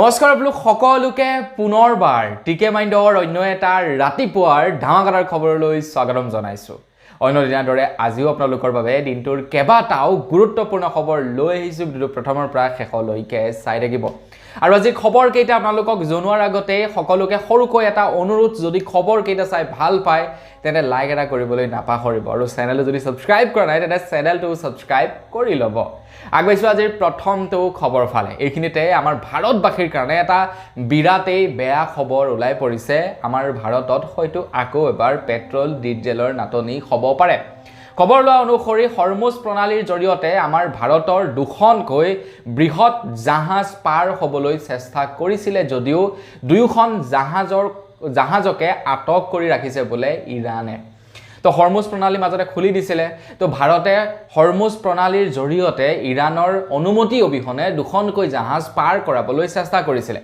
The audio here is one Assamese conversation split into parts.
নমস্কাৰ আপোনালোক সকলোকে পুনৰবাৰ টিকে মাইণ্ডৰ অন্য এটা ৰাতিপুৱাৰ ধামাকাদাৰ খবৰলৈ স্বাগতম জনাইছো। অন্য দিনৰ দৰে আজিও আপোনালোকৰ বাবে দিনটোৰ কেইবাটাও গুৰুত্বপূৰ্ণ খবৰ লৈ আহিছো। ভিডিঅ' প্ৰথমৰ পৰা শেষলৈকে চাই থাকিব। আৰু আজি খবৰ কেইটা আপোনালোকক জনোৱাৰ আগতে সকলোকে সৰুকৈ এটা অনুৰোধ, যদি খবৰ কেইটা চাই ভাল পায় তেনে লাইক এটা কৰিবলৈ নাপাহৰিব আৰু চেনেলটো যদি সাবস্ক্ৰাইব কৰা নাই তেনে চেনেলটো সাবস্ক্ৰাইব কৰি ল'ব। আগবাইছো আজিৰ প্ৰথমটো খবৰ ফালে। এইখিনিতে আমাৰ ভাৰতবাসীৰ কাৰণে এটা বিৰাটেই বেয়া খবৰ ওলাই পৰিছে। আমাৰ ভাৰতত হয়তো আকৌ এবাৰ পেট্ৰল ডিজেলৰ নাটনি হ'ব পাৰে। খবৰ লোৱা অনুসৰি হৰমুজ প্ৰণালীৰ জৰিয়তে আমাৰ ভাৰতৰ দুখনকৈ বৃহৎ জাহাজ পাৰ হ'বলৈ চেষ্টা কৰিছিলে, যদিও দুয়োখন জাহাজকে আটক কৰি ৰাখিছে বোলে ইৰাণে। তো হৰমুজ প্ৰণালীৰ মাজতে খুলি দিছিলে। তো ভাৰতে হৰমুজ প্ৰণালীৰ জৰিয়তে ইৰাণৰ অনুমতি অবিহনে দুখনকৈ জাহাজ পাৰ কৰাবলৈ চেষ্টা কৰিছিলে,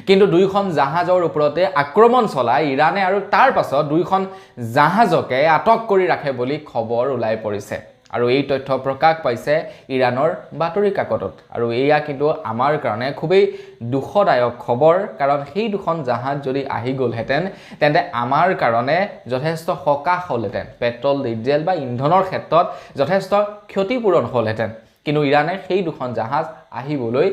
কিন্তু দুইখন জাহাজৰ ওপৰতে আক্ৰমণ চলাই ইৰাণে আৰু তাৰ পাছত দুইখন জাহাজকে আটক কৰি ৰাখে বুলি খবৰ ওলাই পৰিছে। আৰু এই তথ্য প্ৰকাশ পাইছে ইৰাণৰ বাতৰি কাকতত। আৰু এয়া কিন্তু আমাৰ কাৰণে খুবেই দুখদায়ক খবৰ, কাৰণ সেই দুখন জাহাজ যদি আহি গ'লহেঁতেন তেন্তে আমাৰ কাৰণে যথেষ্ট সকাহ হ'লহেঁতেন। পেট্ৰল ডিজেল বা ইন্ধনৰ ক্ষেত্ৰত যথেষ্ট ক্ষতিপূৰণ হ'লহেঁতেন, কিন্তু ইৰাণে সেই দুখন জাহাজ আহিবলৈ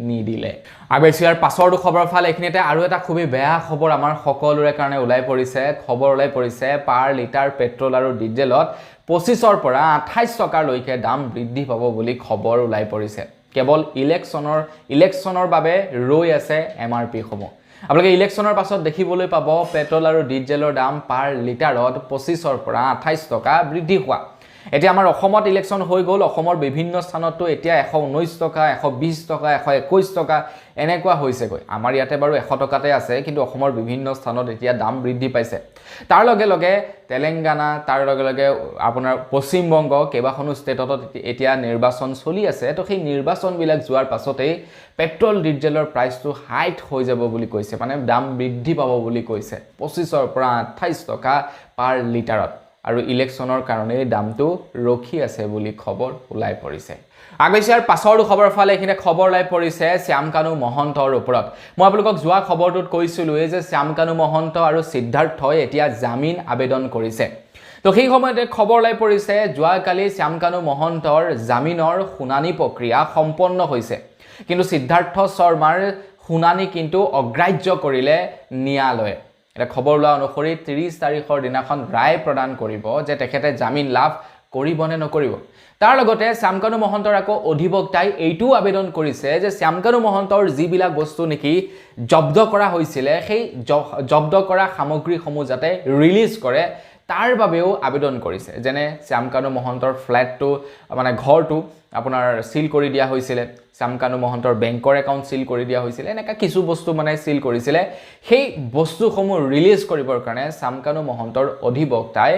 নিদিলে। আগবাইছো ইয়াৰ পাছৰটো খবৰ ফালে। এইখিনিতে আৰু এটা খুবেই বেয়া খবৰ আমাৰ সকলোৰে কাৰণে ওলাই পৰিছে। খবৰ ওলাই পৰিছে পাৰ লিটাৰ পেট্ৰল আৰু ডিজেলত 25ৰ পৰা 28 টকালৈকে দাম বৃদ্ধি পাব বুলি খবৰ ওলাই পৰিছে। কেৱল ইলেকশ্যনৰ বাবে ৰৈ আছে MRP সমূহ। আপোনালোকে ইলেকশ্যনৰ পাছত দেখিবলৈ পাব পেট্ৰল আৰু ডিজেলৰ দাম পাৰ লিটাৰত 25ৰ পৰা 28 টকা বৃদ্ধি হোৱা। এতিয়া আমাৰ অসমত ইলেকশ্যন হৈ গ'ল। অসমৰ বিভিন্ন স্থানতো এতিয়া 119 টকা, 120 টকা, 121 টকা এনেকুৱা হৈছেগৈ। আমাৰ ইয়াতে বাৰু 100 টকাতে আছে, কিন্তু অসমৰ বিভিন্ন স্থানত এতিয়া দাম বৃদ্ধি পাইছে। তাৰ লগে লগে তেলেংগানা, তাৰ লগে লগে আপোনাৰ পশ্চিমবংগ, কেইবাখনো ষ্টেটত এতিয়া নিৰ্বাচন চলি আছে। তো সেই নিৰ্বাচনবিলাক যোৱাৰ পাছতেই পেট্ৰল ডিজেলৰ প্ৰাইচটো হাইট হৈ যাব বুলি কৈছে, মানে দাম বৃদ্ধি পাব বুলি কৈছে 25ৰ পৰা 28 টকা পাৰ লিটাৰত। আৰু ইলেকশ্যনৰ কাৰণে দামটো ৰখি আছে বুলি খবৰ ওলাই পৰিছে। আগবাইছাৰ পাছৰটো খবৰ ফালে। এইখিনি খবৰ ওলাই পৰিছে শ্যামকানু মহন্তৰ ওপৰত। মই আপোনালোকক যোৱা খবৰটোত কৈছিলোঁৱেই যে শ্যামকানু মহন্ত আৰু সিদ্ধাৰ্থই এতিয়া জামিন আবেদন কৰিছে। তো সেই সময়তে খবৰ ওলাই পৰিছে যোৱাকালি শ্যামকানু মহন্তৰ জামিনৰ শুনানি প্ৰক্ৰিয়া সম্পন্ন হৈছে, কিন্তু সিদ্ধাৰ্থ শৰ্মাৰ শুনানি কিন্তু অগ্ৰাহ্য কৰিলে ন্যায়ালয়ে। এটা খবৰ লোৱা অনুসৰি 30 তাৰিখৰ দিনাখন ৰায় প্ৰদান কৰিব যে তেখেতে জামিন লাভ কৰিব নে নকৰিব। তাৰ লগতে শ্যামকানু মহন্তৰ আকৌ অধিবক্তাই এইটোও আবেদন কৰিছে যে শ্যামকানু মহন্তৰ যিবিলাক বস্তু নেকি জব্দ কৰা হৈছিলে, সেই জব্দ কৰা সামগ্ৰীসমূহ যাতে ৰিলিজ কৰে তাৰ বাবেও আবেদন কৰিছে। যেনে শ্যামকানু মহন্তৰ ফ্লেটটো, মানে ঘৰটো আপোনাৰ সিল কৰি দিয়া হৈছিলে, শ্যামকানু মহন্তৰ বেংকৰ একাউণ্ট সিল কৰি দিয়া হৈছিলে, এনেকুৱা কিছু বস্তু মানে সিল কৰিছিলে। সেই বস্তুসমূহ ৰিলিজ কৰিবৰ কাৰণে শ্যামকানু মহন্তৰ অধিবক্তাই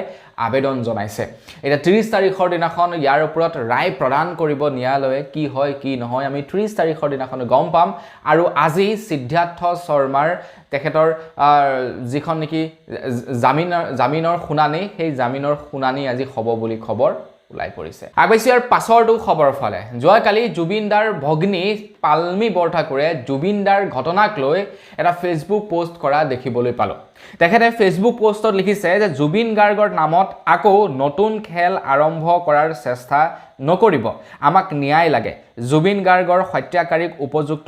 আবেদন জনাইছে। এতিয়া 30 তাৰিখৰ দিনাখন ইয়াৰ ওপৰত ৰায় প্ৰদান কৰিব ন্যায়ালয়ে। কি হয় কি নহয় আমি 30 তাৰিখৰ দিনাখন গম পাম। আৰু আজি সিদ্ধাৰ্থ শৰ্মাৰ তেখেতৰ যিখন নেকি জামিনৰ শুনানি, সেই জামিনৰ শুনানি আজি হ'ব বুলি খবৰ ওলাই পৰিছে। আগবাইছো ইয়াৰ পাছৰটো খবৰ ফালে। যোৱাকালি জুবিন দাৰ ভগ্নী পাল্মি বৰঠাকুৰে জুবিন দাৰ ঘটনাক লৈ এটা ফেচবুক পোষ্ট কৰা দেখিবলৈ পালোঁ। তেখেতে ফেচবুক পোষ্টত লিখিছে যে জুবিন গাৰ্গৰ নামত আকৌ নতুন খেল আৰম্ভ কৰাৰ চেষ্টা নকৰিব, আমাক ন্যায় লাগে, জুবিন গাৰ্গৰ হত্যাকাৰীক উপযুক্ত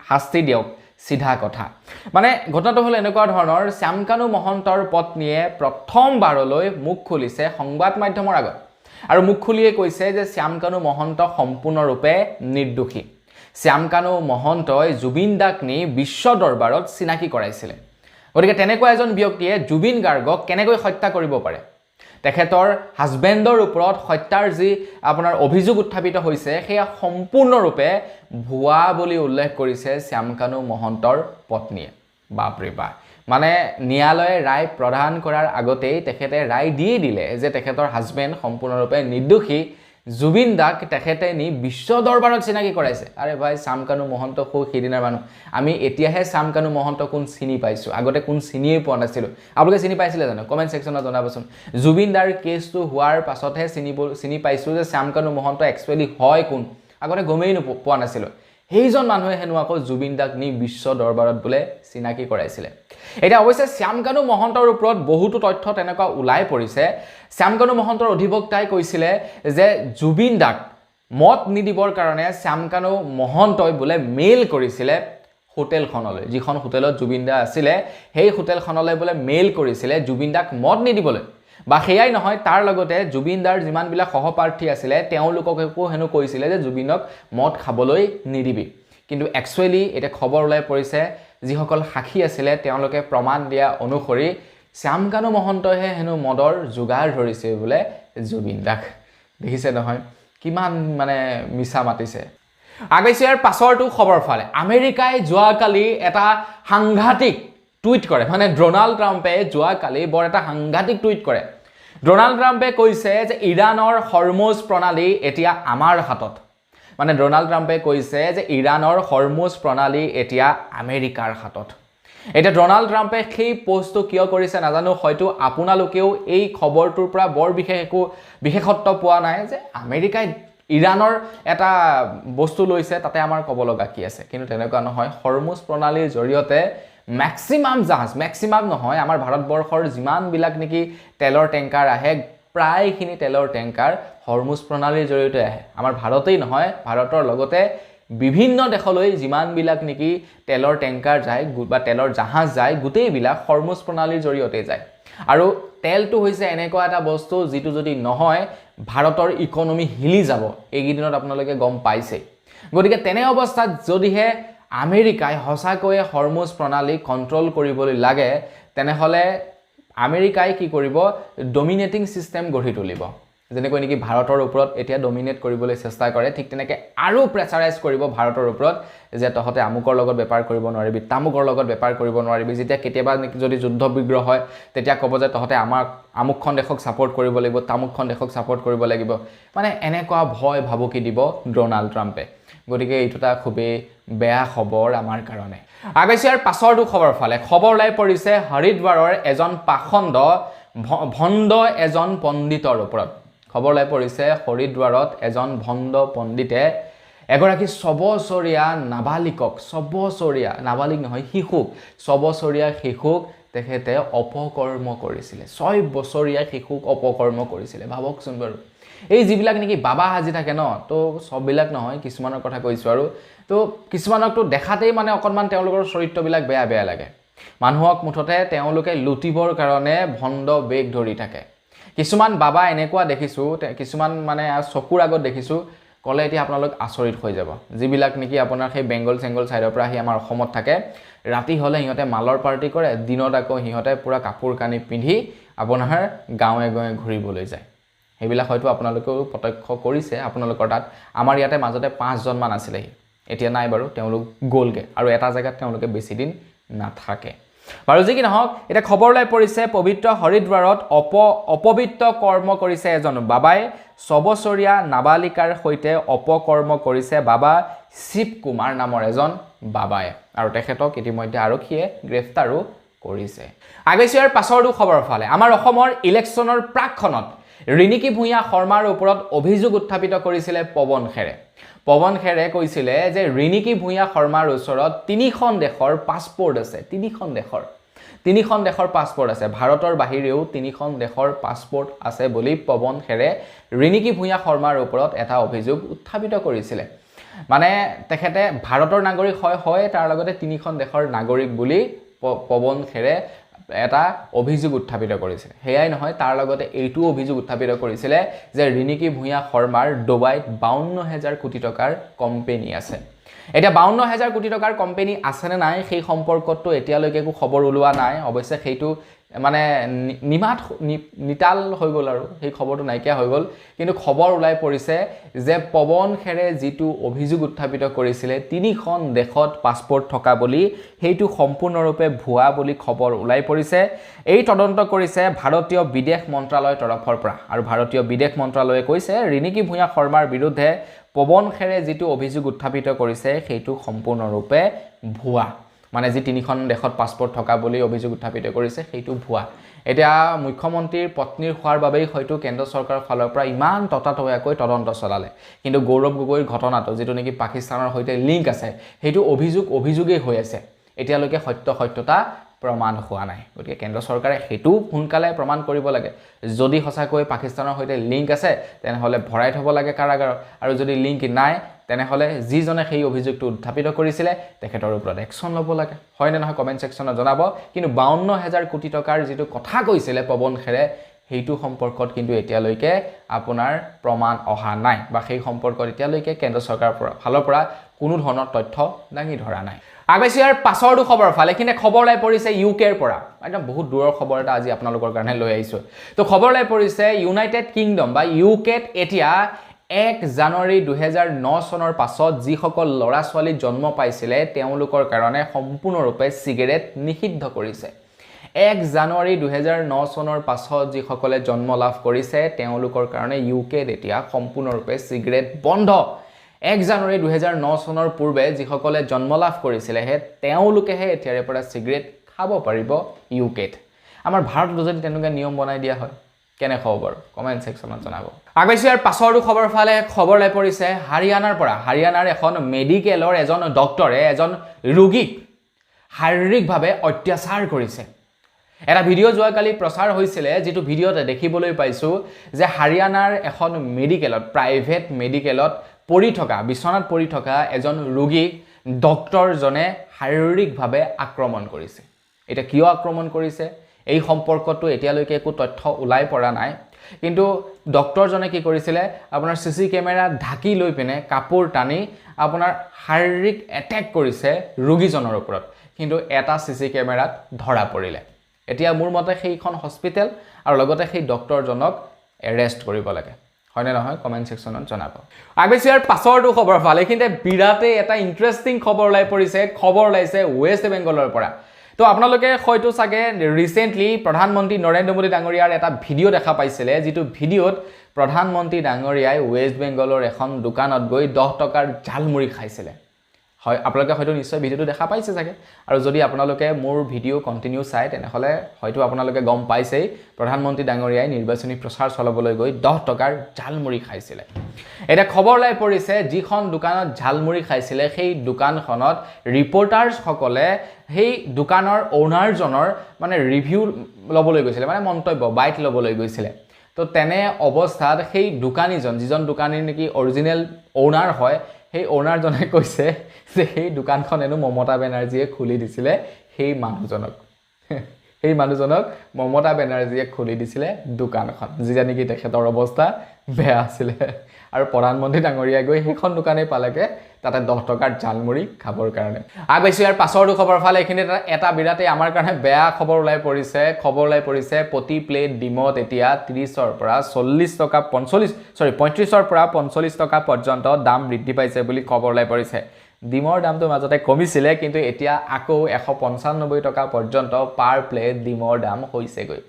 শাস্তি দিয়ক, চিধা কথা। মানে ঘটনাটো হ'ল এনেকুৱা ধৰণৰ, শ্যামকানু মহন্তৰ পত্নীয়ে প্ৰথমবাৰলৈ মুখ খুলিছে সংবাদ মাধ্যমৰ আগত আৰু মুখ খুলিয়ে কৈছে যে শ্যামকানু মহন্ত সম্পূৰ্ণৰূপে নিৰ্দোষী। শ্যামকানু মহন্তই জুবিন দাক নি বিশ্ব দৰবাৰত চিনাকি কৰাইছিলে। গতিকে তেনেকুৱা এজন ব্যক্তিয়ে জুবিন গাৰ্গক কেনেকৈ হত্যা কৰিব পাৰে? তেখেতৰ হাজবেণ্ডৰ ওপৰত হত্যাৰ যি আপোনাৰ অভিযোগ উত্থাপিত হৈছে সেয়া সম্পূৰ্ণৰূপে ভুৱা বুলি উল্লেখ কৰিছে শ্যামকানু মহন্তৰ পত্নীয়ে। বাপৰে বাপ, মানে ন্যায়ালয়ে ৰায় প্ৰদান কৰাৰ আগতেই তেখেতে ৰায় দিয়ে দিলে যে তেখেতৰ হাজবেণ্ড সম্পূৰ্ণৰূপে নিৰ্দোষী। জুবিন দাক তেখেতে নি বিশ্ব দৰবাৰত চিনাকি কৰাইছে। আৰে ভাই, শ্যামকানু মহন্ত সিদিনাৰ মানুহ। আমি এতিয়াহে শ্যামকানু মহন্ত কোন চিনি পাইছোঁ, আগতে কোন চিনিয়েই পোৱা নাছিলোঁ। আপোনালোকে চিনি পাইছিলে জানো? কমেণ্ট ছেকশ্যনত জনাবচোন। জুবিন দাৰ কেছটো হোৱাৰ পাছতহে চিনি পাইছোঁ যে শ্যামকানু মহন্ত একচুৱেলি হয় কোন, আগতে গমেই পোৱা নাছিলোঁ। সেইজন মানুহে হেনো আকৌ জুবিন দাক নি বিশ্ব দৰবাৰত বোলে চিনাকি কৰাইছিলে এটা অৱশ্যে শ্যামকানু মহন্তৰ ওপৰত বহুতো তথ্য তেনেকুৱা ওলাই পৰিছে শ্যামকানু মহন্তৰ অধিবক্তাই কৈছিলে যে জুবিন দাক মত নিদিবৰ কাৰণে শ্যামকানু মহন্তই বোলে মেইল কৰিছিলে হোটেলখনলৈ যিখন হোটেলত জুবিন দা আছিলে সেই হোটেলখনলৈ বোলে মেইল কৰিছিলে জুবিন দাক মত নিদিবলৈ বা সেইয়াই নহয় তাৰ লগতে জুবিন দাৰ যিমানবিলাক সহপাৰ্থী আছিলে তেওঁলোককো হেনো কৈছিলে যে জুবিনক মদ খাবলৈ নিদিবি কিন্তু একচুৱেলি এটা খবৰ ওলাই পৰিছে যিসকল সাক্ষী আছিলে তেওঁলোকে প্ৰমাণ দিয়া অনুসৰি শ্যামকানু মহন্তইহে হেনো মদৰ যোগাৰ ধৰিছে বোলে জুবিন দাক দেখিছে নহয় কিমান মানে মিছা মাতিছে আগৈছে ইয়াৰ পাছৰটো খবৰ ফালে আমেৰিকাই যোৱাকালি এটা সাংঘাতিক টুইট কৰে মানে ডোনাল্ড ট্ৰাম্পে যোৱাকালি বৰ এটা সাংঘাতিক টুইট কৰে ডোনাল্ড ট্ৰাম্পে কৈছে যে ইৰাণৰ হৰমুজ প্ৰণালী এতিয়া আমাৰ হাতত মানে ডোনাল্ড ট্ৰাম্পে কৈছে যে ইৰাণৰ হৰমুজ প্ৰণালী এতিয়া আমেৰিকাৰ হাতত এতিয়া ডোনাল্ড ট্ৰাম্পে সেই পোষ্টটো কিয় কৰিছে নাজানো হয়তো আপোনালোকেও এই খবৰটোৰ পৰা বৰ বিশেষত্ব পোৱা নাই যে আমেৰিকাই ইৰাণৰ এটা বস্তু লৈছে তাতে আমাৰ ক'ব লগা কি আছে কিন্তু তেনেকুৱা নহয় হৰমুজ প্ৰণালীৰ জৰিয়তে ম্যাক্সিমাম জাহাজ ম্যাক্সিমাম নহয় আমাৰ ভাৰতবৰ্ষৰ যিমানবিলাক নেকি তেলৰ টেংকাৰ আহে প্ৰায়খিনি তেলৰ টেংকাৰ হৰমুজ প্ৰণালীৰ জৰিয়তে আহে আমাৰ ভাৰতেই নহয় ভাৰতৰ লগতে বিভিন্ন দেশলৈ যিমানবিলাক নেকি তেলৰ টেংকাৰ যায় বা তেলৰ জাহাজ যায় গোটেইবিলাক হৰমুজ প্ৰণালীৰ জৰিয়তে যায় আৰু তেলটো হৈছে এনেকুৱা এটা বস্তু যিটো যদি নহয় ভাৰতৰ ইকনমি হিলি যাব এইকেইদিনত আপোনালোকে গম পাইছে গতিকে তেনে অৱস্থাত যদিহে আমেৰিকাই হসাকৈয়ে হৰমুজ প্ৰণালী কন্ট্ৰোল কৰিবলৈ লাগে তেনেহলে আমেৰিকাই কি কৰিব ডমিনেটিং সিস্টেম গঢ়ি তুলিব যেনেকৈ নেকি ভাৰতৰ ওপৰত এতিয়া ডমিনেট কৰিবলৈ চেষ্টা কৰে ঠিক তেনেকৈ আৰু প্ৰেছাৰাইজ কৰিব ভাৰতৰ ওপৰত যে তহতে আমুকৰ লগত বেপাৰ কৰিব নোৱাৰিবি তামুকৰ লগত বেপাৰ কৰিব নোৱাৰিবি যেতিয়া কেতিয়াবা যদি যুদ্ধ বিগ্ৰহ হয় তেতিয়া ক'ব যে তহতে আমাৰ আমুকখন দেশক সাপোৰ্ট কৰিব লাগিব তামুকখন দেশক সাপোৰ্ট কৰিব লাগিব মানে এনেকুৱা ভয় ভাবুকি দিব ডোনাল্ড ট্ৰাম্পে গতিকে এইটোটা খুবেই বেয়া খবৰ আমাৰ কাৰণে আগৈছে ইয়াৰ পাছৰটো খবৰ ফালে খবৰ ওলাই পৰিছে হৰিদ্বাৰৰ এজন পাখণ্ড ভণ্ড এজন পণ্ডিতৰ ওপৰত খবৰ ওলাই পৰিছে হৰিদ্বাৰত এজন ভণ্ড পণ্ডিতে এগৰাকী 6 বছৰীয়া নাবালিকক 6 বছৰীয়া নাবালিক নহয় শিশুক 6 বছৰীয়া শিশুক তেখেতে অপকৰ্ম কৰিছিলে 6 বছৰীয়া শিশুক অপকৰ্ম কৰিছিলে ভাবকচোন বাৰু এই যিবিলাক নেকি বাবা হাজি থাকে ন তো সববিলাক নহয় কিছুমানৰ কথা কৈছো আৰু তো কিছুমানকটো দেখাতেই মানে অকনমান তেওঁলোকৰ চৰিত্ৰবিলাক বেয়া বেয়া লাগে মানুহক মুঠতে তেওঁলোকে লুটিবৰ কাৰণে ভণ্ড বেগ ধৰি থাকে কিছুমান বাবা এনেকুৱা দেখিছো কিছুমান মানে চকুৰ আগত দেখিছো কলে এতিয়া আপোনালোক আচৰিত হৈ যাব যিবিলাক নেকি আপোনাৰ সেই বেংগল সেংগল সাইডৰ পৰা আহি আমাৰ অসমত থাকে ৰাতি হলে হিহঁতে মালৰ পাৰ্টি কৰে দিনত আকৌ হিহঁতে পুৰা কাপোৰ কানি পিন্ধি আপোনাৰ গাঁৱে গাঁৱে ঘুৰিবলৈ যায় সেইবিলাক হয়তো আপোনালোকেও প্ৰত্যক্ষ কৰিছে আপোনালোকৰ তাত আমাৰ ইয়াতে মাজতে 5 জন মান আছিল এতিয়া নাই বাৰু তেওঁলোক গলগে আৰু এটা জায়গাত তেওঁলোকে বেছি দিন নাথাকে বাৰু যি কি নহওক এটা খবৰ লাই পৰিছে পবিত্ৰ হৰিদ্বাৰত অপবিত্ৰ কৰ্ম কৰিছে এজন বাবাই 6 বছৰীয়া নাবালিকাৰ সৈতে অপকৰ্ম কৰিছে বাবা শিৱ কুমাৰ নামৰ এজন বাবাই আৰু তেখেতক ইতিমধ্যে আৰক্ষীয়ে গ্ৰেফতাৰো কৰিছে আগৈছে ইয়াৰ পাছৰটো খবৰ ফালে আমাৰ অসমৰ ইলেকশ্যনৰ প্ৰাকখনত ৰিনিকি ভূঞা শৰ্মাৰ ওপৰত অভিযোগ উত্থাপিত কৰিছিলে পৱন খেৰে কৈছিলে যে ৰিনিকি ভূঞা শৰ্মাৰ ওচৰত 3খন দেশৰ পাছপোৰ্ট আছে 3খন দেশৰ পাছপোৰ্ট আছে ভাৰতৰ বাহিৰেও 3খন দেশৰ পাছপোৰ্ট আছে বুলি পৱন খেৰে ৰিনিকি ভূঞা শৰ্মাৰ ওপৰত এটা অভিযোগ উত্থাপিত কৰিছিলে মানে তেখেতে ভাৰতৰ নাগৰিক হয় তাৰ লগতে 3খন দেশৰ নাগৰিক বুলি পৱন খেৰে এটা অভিযোগ উত্থাপিত কৰিছিল হেয়াই নহয় তাৰ লগতে এইটো অভিযোগ উত্থাপিত কৰিছিল যে ৰিনিকি ভূঞা শৰ্মাৰ ডুবাইত 52000 কোটি টকাৰ কোম্পানী আছে এটা 52000 কোটি টকাৰ কোম্পানী আছে নে নাই সেই সম্পৰ্কটো এতিয়ালৈকে একো খবৰ ওলোৱা নাই অৱশ্যে সেইটো মানে নিতাল হৈ গল আৰু সেই খবৰটো নাইকিয়া হৈ গল কিন্তু খবৰ ওলাই পৰিছে যে পৱন খেৰে যেটো অভিযোগ উত্থাপিত কৰিছিল 3খন দেশত পাছপোৰ্ট থকা বুলি হেইটো সম্পূৰ্ণৰূপে ভুৱা বুলি খবৰ ওলাই পৰিছে এই তদন্ত কৰিছে ভাৰতীয় বিদেশ মন্ত্ৰালয়ৰ তৰফৰ পৰা আৰু ভাৰতীয় বিদেশ মন্ত্ৰালয়ে কৈছে ৰিনিকি ভূঞা শৰ্মাৰ বিৰুদ্ধে পৱন খেৰে যেটো অভিযোগ উত্থাপিত কৰিছে হেইটো সম্পূৰ্ণৰূপে ভুৱা মানে যে 3খন দেশত পাছপোৰ্ট থকা বুলি অভিযোগ উত্থাপিত কৰিছে হেইটো ভুৱা এতিয়া মুখ্যমন্ত্ৰীৰ পত্নীৰ হোৱাৰ বাবেই হয়তো কেন্দ্ৰ চৰকাৰৰ ফালৰ পৰা ইমান ততাতৈয়াকৈ তদন্ত চলালে কিন্তু গৌৰৱ গগৈৰ ঘটনাটো যেটো নেকি পাকিস্তানৰ সৈতে লিংক আছে হেতু অভিযোগেই হৈ আছে এতিয়ালৈকে সত্যতা প্ৰমাণ হোৱা নাই গতিকে কেন্দ্ৰ চৰকাৰে হেতু সোনকালে প্ৰমাণ কৰিব লাগে যদি সঁচাকৈ পাকিস্তানৰ সৈতে লিংক আছে তেনেহলে ভৰাই থব লাগে কাৰাগাৰত আৰু যদি লিংক নাই তেনেহলে যিজনে সেই অভিযোগটো উত্থাপিত কৰিছিলে তেখেতৰ ওপৰত একচন ল'ব লাগে হয় নে নহয় কমেন্ট সেকশনত জনাব কিন্তু 52000 কোটি টকাৰ যেটো কথা কৈছিলে পৱন খেৰে হেতু সম্পৰ্কত কিন্তু এতিয়ালৈকে আপোনাৰ প্ৰমাণ অহা নাই বা সেই সম্পৰ্কত এতিয়ালৈকে কেন্দ্ৰ চৰকাৰৰ ফালৰ পৰা কোনো ধৰণৰ তথ্য দাঙি ধৰা নাই আগেছিয়াৰ পাছৰটো খবৰ ফালে কিনে খবৰ লাই পৰিছে ইউকেৰ পৰা একদম বহুত দূৰৰ খবৰ এটা আজি আপোনালোকৰ কাৰণে লৈ আহিছো তো খবৰ লাই পৰিছে ইউনাইটেড কিংডম বা ইউকেত এতিয়া 1 জানুৱাৰী 2009 চনৰ পাছত যিসকল লৰা ছোৱালী জন্ম পাইছিলে তেওঁলোকৰ কাৰণে সম্পূৰ্ণৰূপে সিগাৰেট নিষিদ্ধ কৰিছে 1 জানুৱাৰী 2009 চনৰ পাছত যিসকলে জন্ম লাভ কৰিছে তেওঁলোকৰ কাৰণে ইউকেত এতিয়া সম্পূৰ্ণৰূপে সিগাৰেট বন্ধ 1 জানুৱাৰী 2009 চনৰ পূৰ্বে যিসকলে জন্ম লাভ কৰিছিলে হে তেওঁলোকেহে এতিয়াৰে পৰা সিগাৰেট খাব পাৰিব ইউকেত আমাৰ ভাৰতত যদি তেনেকুৱা নিয়ম বনাই দিয়া হয় কেনে খবৰ কমেন্ট সেকশনত জনাব আগেছিয়াৰ পাছৰটো খবৰ ফালে খবৰ লাই পৰিছে হাৰিয়ানাৰ পৰা হাৰিয়ানাৰ এখন মেডিকেলৰ এজন ডক্টৰে এজন ৰোগীক শাৰীৰিকভাৱে অত্যাচাৰ কৰিছে এটা ভিডিও যোৱাকালি প্ৰচাৰ হৈছিলে যেটো ভিডিওতে দেখিবলৈ পাইছো যে হাৰিয়ানাৰ এখন মেডিকেলত প্ৰাইভেট মেডিকেলত বিছনাত পৰি থকা এজন ৰোগীক ডক্টৰজনে শাৰীৰিকভাৱে আক্ৰমণ কৰিছে এটা কিয় আক্ৰমণ কৰিছে এই সম্পৰ্কটো এতিয়ালৈকে একো তথ্য ওলাই পৰা নাই কিন্তু ডক্টৰজনে কি কৰিছিলে আপোনাৰ সিসি কেমেৰা ঢাকি লৈ পিনে কাপোৰ টানি আপোনাৰ শাৰীৰিক এটেক কৰিছে ৰোগীজনৰ ওপৰত কিন্তু এটা সিসি কেমেৰাত ধৰা পৰিলে এতিয়া মোৰ মতে সেইখন হস্পিটেল আৰু লগতে সেই ডক্টৰজনক এৰেষ্ট কৰিব লাগে হয়নে নহয় কমেন্ট সেকশনত জনাব আগেছিয়াৰ পাছৰটো খবৰ ফালে কিন্তু বিৰাটে এটা ইন্টাৰেষ্টিং খবৰ লাই পৰিছে খবৰ লাইছে ওয়েষ্ট বেংগলৰ পৰা তো আপোনালোকে হয়তো সাগে ৰিসেন্টলি প্ৰধানমন্ত্ৰী নৰেন্দ্ৰ মোদী ডাঙৰীয়াৰ এটা ভিডিও দেখা পাইছিলে যেটো ভিডিওত প্ৰধানমন্ত্ৰী ডাঙৰীয়াই ওয়েষ্ট বেংগলৰ এখন দোকানত গৈ 10 টকাৰ জালমুৰি খাইছিলে হয় আপোনালোকে হয়তো নিশ্চয় ভিডিওটো দেখা পাইছে সাগে আৰু যদি আপোনালোকে মোৰ ভিডিও কন্টিনিউ চাই তেনেহলে হয়তো আপোনালোকে গম পাইছেই প্ৰধানমন্ত্ৰী ডাঙৰীয়াই নিৰ্বাচনী প্ৰচাৰ চলাবলৈ গৈ 10 টকাৰ জালমুৰি খাইছিলে এটা খবৰ লাই পৰিছে যিখন দোকানত জালমুৰি খাইছিলে সেই দোকানখনত ৰিপৰ্টাৰ্ছ সকলে সেই দোকানৰ ওনাৰজনৰ মানে ৰিভিউ লবলৈ গৈছিলে মানে মন্তব্য বাইট লবলৈ গৈছিলে তো তেনে অৱস্থাত সেই দোকানীজন যিজন দোকানীৰ নেকি অৰিজিনেল ওনাৰ হয় সেই ওনাৰজনে কৈছে যে এই দোকানখন এনো মমতা বেনাৰ্জীয়ে খুলি দিছিলে সেই মানুহজনক মমতা বেনাৰ্জীয়ে খুলি দিছিলে দোকানখন যিজা নেকি তেখেতৰ অৱস্থা বেয়া আছিলে আৰু প্ৰধানমন্ত্ৰী ডাঙৰীয়াই গৈ সেইখন দোকানে পালেগে তাতে 10 টকাৰ জালমুৰি খাবৰ কাৰণে আগেছিয়াৰ পাছৰটো খবৰ ফালে এখিনি এটা বিৰাটে আমাৰ কাৰণে বেয়া খবৰ ওলাই পৰিছে প্ৰতি প্লেট ডিমত এতিয়া 30ৰ পৰা 40 টকা 35ৰ পৰা 45 টকা পৰ্যন্ত দাম বৃদ্ধি পাইছে বুলি খবৰ ওলাই পৰিছে ডিমৰ দামটো মাজতে কমিছিলে কিন্তু এতিয়া আকৌ 195 টকা পৰ্যন্ত পাৰ প্লেট ডিমৰ দাম হৈছে গৈ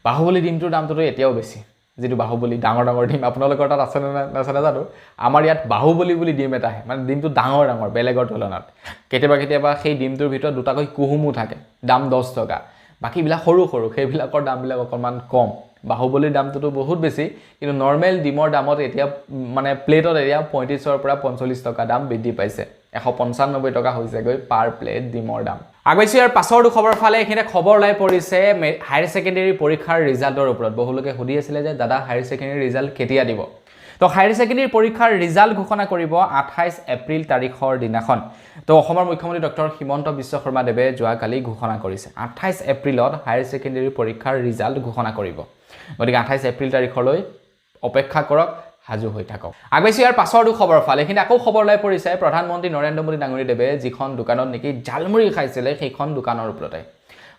বাহুবলী ডিমটোৰ দামটো এতিয়াও বেছি যেটো বাহুবলী ডাঙৰ ডিম আপোনালোকৰ তাত আছে না জানো আমাৰ ইয়াত বাহুবলী বুলি ডিম এটা আহে মানে ডিমটো ডাঙৰ বেলেগৰ তুলনাত কেতিয়াবা সেই ডিমটোৰ ভিতৰত দুটাকৈ কুহুমু থাকে দাম 10 টকা বাকি বিলাক সৰু সেইবিলাকৰ দাম বিলাক অকমান কম বাহুবলীৰ দামটো বহুত বেছি কিন্তু নৰমাল ডিমৰ দামত এতিয়া মানে প্লেটত এতিয়া 35ৰ পৰা 45 টকা দাম বৃদ্ধি পাইছে 195 টকা হৈছে গৈ পাৰ প্লেট ডিমৰ দাম আগেছিয়াৰ পাছৰটো খবৰ ফালে এখিনি খবৰ লাই পৰিছে হায়াৰ সেকেন্ডাৰী পৰীক্ষাৰ ৰিজাল্টৰ ওপৰত বহুলোকে সুধি আছিল যে দাদা হায়াৰ সেকেন্ডাৰী ৰিজাল্ট কেতিয়া দিব তো হায়াৰ সেকেন্ডাৰী পৰীক্ষাৰ ৰিজাল্ট ঘোষণা কৰিব 28 এপ্ৰিল তাৰিখৰ দিনাখন তো অসমৰ মুখ্যমন্ত্ৰী ডক্টৰ হিমন্ত বিশ্ব শৰ্মা দেৱে যোৱাকালি ঘোষণা কৰিছে 28 এপ্ৰিলত হায়াৰ সেকেন্ডাৰী পৰীক্ষাৰ ৰিজাল্ট ঘোষণা কৰিব গতিকে 28 এপ্ৰিল তাৰিখলৈ অপেক্ষা কৰক হাজু হৈ থাকক আগেছিয়াৰ পাছৰটো খবৰ ফালে কিন্তু আকৌ খবৰ লাই পৰিছে প্ৰধানমন্ত্ৰী নৰেন্দ্ৰ মোদী ডাঙৰীয়া দেৱে যিখন দোকানত নেকি জালমুৰি খাইছিলে সেইখন দোকানৰ ওপৰতে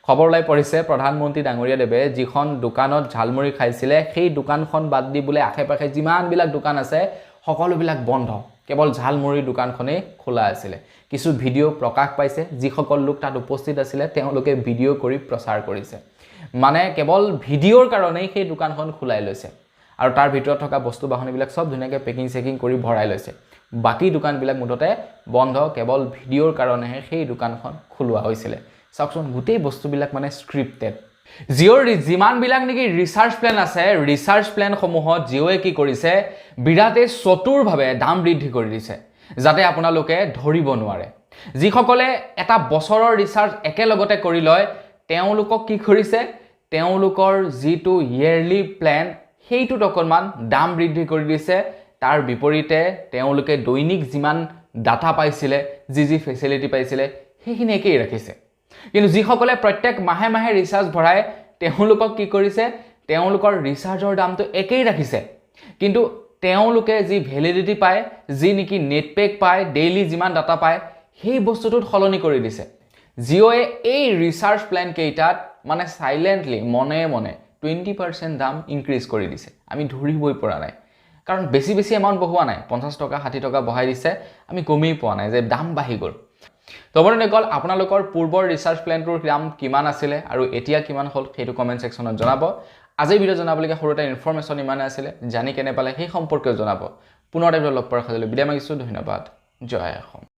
খবৰ লাই পৰিছে প্ৰধানমন্ত্ৰী ডাঙৰীয়া দেৱে যিখন দোকানত জালমুৰি খাইছিলে সেই দোকানখন বাদ দি বুলে আখে-পাখে যিমান বিলাক দোকান আছে সকলো বিলাক বন্ধ কেৱল জালমুৰি দোকানখনে খোলা আছিল কিছু ভিডিও প্ৰকাশ পাইছে যিসকল লোক তাত উপস্থিত আছিল তেওঁলোকে ভিডিও কৰি প্ৰচাৰ কৰিছে মানে কেৱল ভিডিওৰ কাৰণেই সেই দোকানখন খোলাই লৈছে আৰু তাৰ ভিতৰত থকা বস্তু বাহনীবিলাক সব ধুনিয়াকৈ পেকিং কৰি ভৰাই লৈছে বাকি দোকানবিলাক মুঠতে বন্ধ কেৱল ভিডিওৰ কাৰণেহে সেই দোকানখন খোলোৱা হৈছিল চাওকচোন গোটেই বস্তুবিলাক মানে স্ক্ৰিপ্টেড জিঅ'ৰ যিমানবিলাক নেকি ৰিচাৰ্জ প্লেন আছে ৰিচাৰ্জ প্লেনসমূহত জিঅ'য়ে কি কৰিছে বিৰাটেই চতুৰভাৱে দাম বৃদ্ধি কৰি দিছে যাতে আপোনালোকে ধৰিব নোৱাৰে যিসকলে এটা বছৰৰ ৰিচাৰ্জ একেলগতে কৰি লয় তেওঁলোকক কি কৰিছে তেওঁলোকৰ যিটো ইয়াৰলি প্লেন সেইটোত অকণমান দাম বৃদ্ধি কৰি দিছে তাৰ বিপৰীতে তেওঁলোকে দৈনিক যিমান ডাটা পাইছিলে যি ফেচিলিটি পাইছিলে সেইখিনি একেই ৰাখিছে কিন্তু যিসকলে প্ৰত্যেক মাহে মাহে ৰিচাৰ্জ ভৰাই তেওঁলোকক কি কৰিছে তেওঁলোকৰ ৰিচাৰ্জৰ দামটো একেই ৰাখিছে কিন্তু তেওঁলোকে যি ভ্যালিডিটি পায় যি নেকি নেট পেক পায় ডেইলি যিমান ডাটা পায় সেই বস্তুটোত সলনি কৰি দিছে জিঅ'য়ে এই ৰিচাৰ্জ প্লেন কেইটাত মানে সাইলেন্টলি মনে মনে 20% দাম ইনক্ৰিজ কৰি দিছে আমি ধৰিবই পৰা নাই কাৰণ বেছি বেছি এমাউন্ট বঢ়োৱা নাই 50 টকা 60 টকা বঢ়াই দিছে আমি কমেই পোৱা নাই যে দাম বাঢ়ি গ'ল তবৰনে কল আপোনালোকৰ পূৰ্বৰ ৰিচাৰ্জ প্লেনটোৰ দাম কিমান আছিল আৰু এতিয়া কিমান হ'ল সেইটো কমেন্ট সেকশনত জনাব আজি ভিডিও জনাবলগীয়া সৰুটা ইনফৰমেশন ইমানে আছিল জানি কেনে পালে সেই সম্পৰ্কে জনাব পুনৰ এবাৰ লগ পোৱাৰ খাজলৈ বিদায় মাগিছো ধন্যবাদ জয় অসম